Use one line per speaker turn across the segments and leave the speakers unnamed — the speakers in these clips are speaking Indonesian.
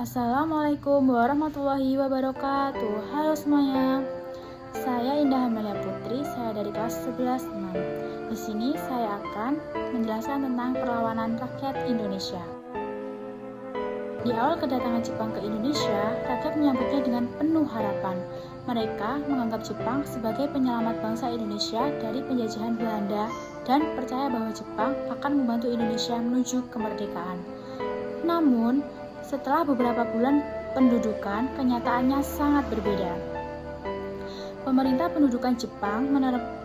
Assalamualaikum warahmatullahi wabarakatuh. Halo semuanya. Saya Indah Amalia Putri, saya dari kelas 11 6. Di sini saya akan menjelaskan tentang perlawanan rakyat Indonesia. Di awal kedatangan Jepang ke Indonesia, rakyat menyambutnya dengan penuh harapan. Mereka menganggap Jepang sebagai penyelamat bangsa Indonesia dari penjajahan Belanda dan percaya bahwa Jepang akan membantu Indonesia menuju kemerdekaan. Namun, setelah beberapa bulan pendudukan, kenyataannya sangat berbeda. Pemerintah pendudukan Jepang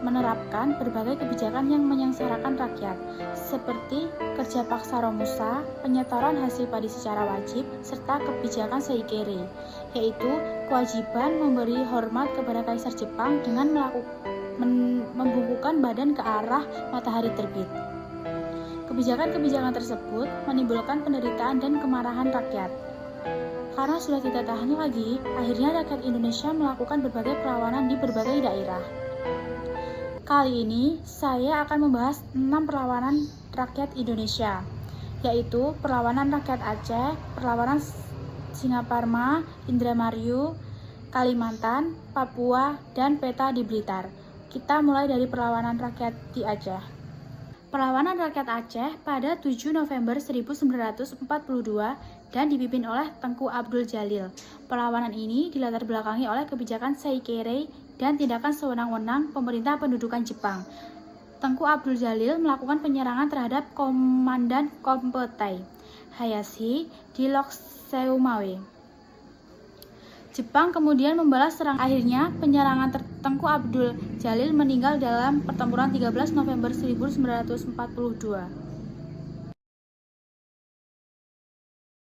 menerapkan berbagai kebijakan yang menyengsarakan rakyat, seperti kerja paksa Romusa, penyetoran hasil padi secara wajib, serta kebijakan Seikere, yaitu kewajiban memberi hormat kepada Kaisar Jepang dengan membungkukkan badan ke arah matahari terbit. Kebijakan-kebijakan tersebut menimbulkan penderitaan dan kemarahan rakyat. Karena sudah tidak tahan lagi, akhirnya rakyat Indonesia melakukan berbagai perlawanan di berbagai daerah. Kali ini, saya akan membahas 6 perlawanan rakyat Indonesia, yaitu perlawanan rakyat Aceh, perlawanan Singaparna, Indramayu, Kalimantan, Papua, dan peta di Blitar. Kita mulai dari perlawanan rakyat di Aceh. Perlawanan rakyat Aceh pada 7 November 1942 dan dipimpin oleh Tengku Abdul Jalil. Perlawanan ini dilatar belakangi oleh kebijakan Seikere dan tindakan sewenang-wenang pemerintah pendudukan Jepang. Tengku Abdul Jalil melakukan penyerangan terhadap Komandan Kompetai Hayashi di Lok Seumawe. Jepang kemudian membalas serangan. Akhirnya, penyerangan Tengku Abdul Jalil meninggal dalam pertempuran 13 November 1942.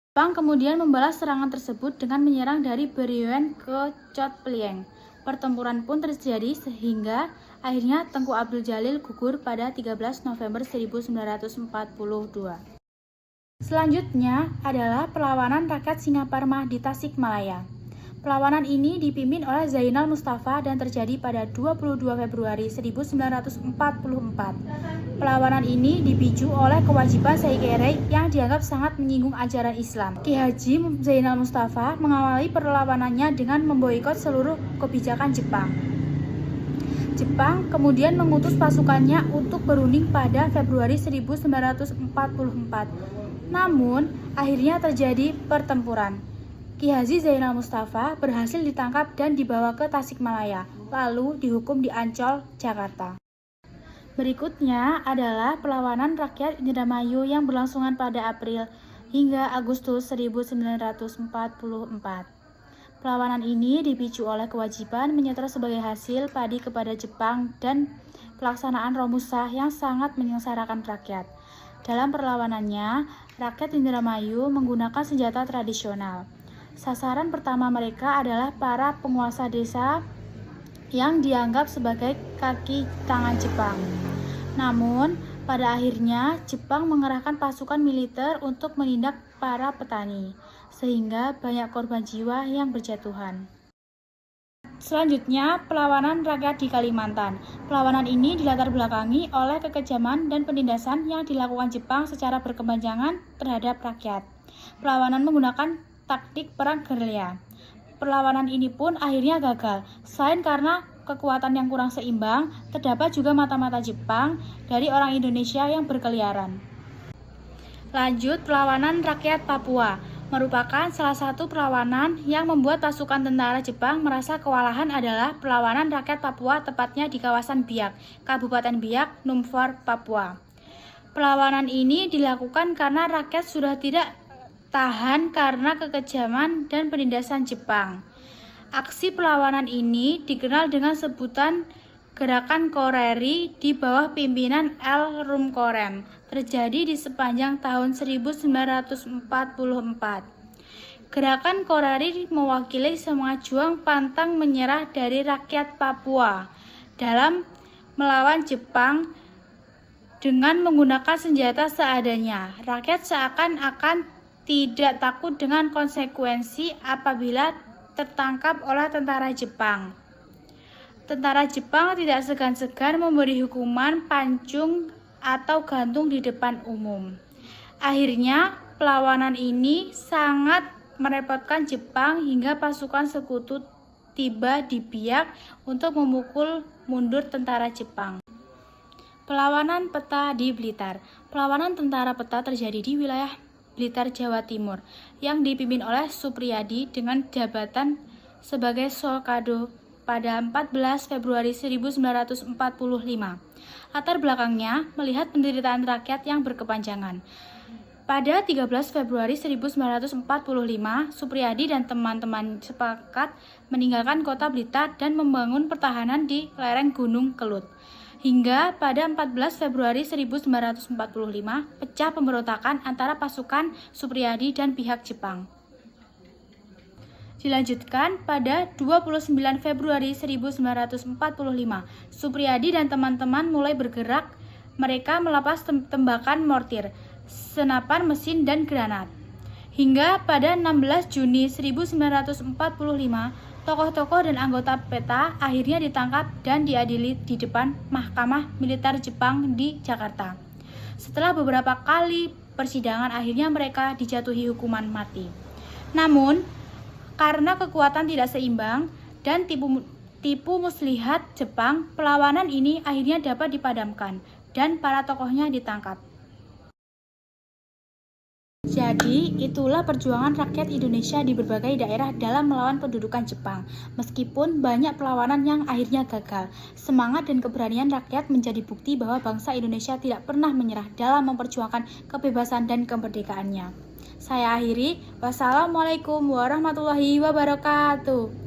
Jepang kemudian membalas serangan tersebut dengan menyerang dari Beryuan ke Chot Plieng. Pertempuran pun terjadi sehingga akhirnya Tengku Abdul Jalil gugur pada 13 November 1942. Selanjutnya adalah perlawanan rakyat Singaparna di Tasikmalaya. Perlawanan ini dipimpin oleh Zainal Mustafa dan terjadi pada 22 Februari 1944. Perlawanan ini dipicu oleh kewajiban Seikere yang dianggap sangat menyinggung ajaran Islam. Ki Haji Zainal Mustafa mengawali perlawanannya dengan memboikot seluruh kebijakan Jepang. Jepang kemudian mengutus pasukannya untuk berunding pada Februari 1944. Namun, akhirnya terjadi pertempuran. Ki Haji Zainal Mustafa berhasil ditangkap dan dibawa ke Tasikmalaya, lalu dihukum di Ancol, Jakarta. Berikutnya adalah perlawanan rakyat Indramayu yang berlangsungan pada April hingga Agustus 1944. Perlawanan ini dipicu oleh kewajiban menyetor sebagai hasil padi kepada Jepang dan pelaksanaan Romusa yang sangat menyengsarakan rakyat. Dalam perlawanannya, rakyat Indramayu menggunakan senjata tradisional. Sasaran pertama mereka adalah para penguasa desa yang dianggap sebagai kaki tangan Jepang. Namun, pada akhirnya Jepang mengerahkan pasukan militer untuk menindak para petani, sehingga banyak korban jiwa yang berjatuhan. Selanjutnya, perlawanan rakyat di Kalimantan. Perlawanan ini dilatar belakangi oleh kekejaman dan penindasan yang dilakukan Jepang secara berkepanjangan terhadap rakyat. Perlawanan menggunakan taktik perang gerilya. Perlawanan ini pun akhirnya gagal. Selain karena kekuatan yang kurang seimbang, terdapat juga mata-mata Jepang dari orang Indonesia yang berkeliaran. Lanjut, perlawanan rakyat Papua merupakan salah satu perlawanan yang membuat pasukan tentara Jepang merasa kewalahan adalah perlawanan rakyat Papua, tepatnya di kawasan Biak, Kabupaten Biak, Numfor, Papua. Perlawanan ini dilakukan karena rakyat sudah tidak tahan karena kekejaman dan penindasan Jepang. Aksi perlawanan ini dikenal dengan sebutan Gerakan Koreri di bawah pimpinan L. Rumkorem, terjadi di sepanjang tahun 1944. Gerakan Koreri mewakili semangat juang pantang menyerah dari rakyat Papua dalam melawan Jepang dengan menggunakan senjata seadanya. Rakyat seakan-akan tidak takut dengan konsekuensi apabila tertangkap oleh tentara Jepang. Tentara Jepang tidak segan-segan memberi hukuman pancung atau gantung di depan umum. Akhirnya, perlawanan ini sangat merepotkan Jepang hingga pasukan sekutu tiba di Biak untuk memukul mundur tentara Jepang. Perlawanan peta di Blitar. Perlawanan tentara peta terjadi di wilayah Blitar, Jawa Timur, yang dipimpin oleh Supriyadi dengan jabatan sebagai Solkado pada 14 Februari 1945. Latar belakangnya melihat penderitaan rakyat yang berkepanjangan. Pada 13 Februari 1945, Supriyadi dan teman-teman sepakat meninggalkan kota Blitar dan membangun pertahanan di lereng Gunung Kelut. Hingga pada 14 Februari 1945, pecah pemberontakan antara pasukan Supriyadi dan pihak Jepang. Dilanjutkan pada 29 Februari 1945, Supriyadi dan teman-teman mulai bergerak. Mereka melepas tembakan mortir, senapan mesin, dan granat. Hingga pada 16 Juni 1945, tokoh-tokoh dan anggota PETA akhirnya ditangkap dan diadili di depan Mahkamah Militer Jepang di Jakarta. Setelah beberapa kali persidangan, akhirnya mereka dijatuhi hukuman mati. Namun, karena kekuatan tidak seimbang dan tipu muslihat Jepang, perlawanan ini akhirnya dapat dipadamkan dan para tokohnya ditangkap. Jadi, itulah perjuangan rakyat Indonesia di berbagai daerah dalam melawan pendudukan Jepang. Meskipun banyak perlawanan yang akhirnya gagal, semangat dan keberanian rakyat menjadi bukti bahwa bangsa Indonesia tidak pernah menyerah dalam memperjuangkan kebebasan dan kemerdekaannya. Saya akhiri, wassalamualaikum warahmatullahi wabarakatuh.